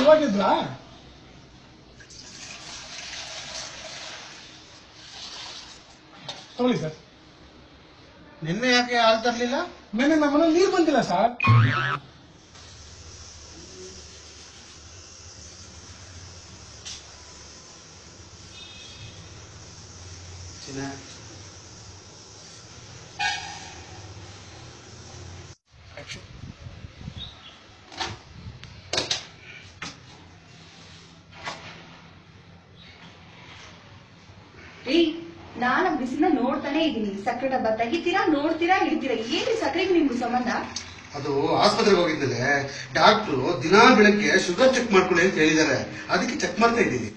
ಇವಾಗಿದ್ರಾ? ತಗೊಳ್ಳಿ ಸರ್. ನಿನ್ನೆ ಯಾಕೆ ಹಾಲು ತರಲಿಲ್ಲ? ನಿನ್ನೆ ನಮ್ಮನೇಲಿ ನೀರು ಬಂದಿಲ್ಲ ಸರ್. ನಾನು ಬಿಸಿನ ನೋಡ್ತಾನೆ ಇದ್ದೀನಿ. ಸಕ್ಕರೆ ಡಬ್ಬ ತೆಗಿತೀರಾ, ನೋಡ್ತೀರಾ, ಇಡ್ತೀರಾ. ಏನ್ರಿ ಸಕ್ಕರೆಗೆ ನಿಮ್ಗೆ ಸಂಬಂಧ? ಅದು ಆಸ್ಪತ್ರೆಗೆ ಹೋಗಿದ್ಮೇಲೆ ಡಾಕ್ಟ್ರು ದಿನಾ ಬೆಳಗ್ಗೆ ಶುಗರ್ ಚೆಕ್ ಮಾಡ್ಕೊಳ್ಳಿ ಅಂತ ಹೇಳಿದ್ದಾರೆ. ಅದಕ್ಕೆ ಚೆಕ್ ಮಾಡ್ತಾ ಇದ್ದೀನಿ.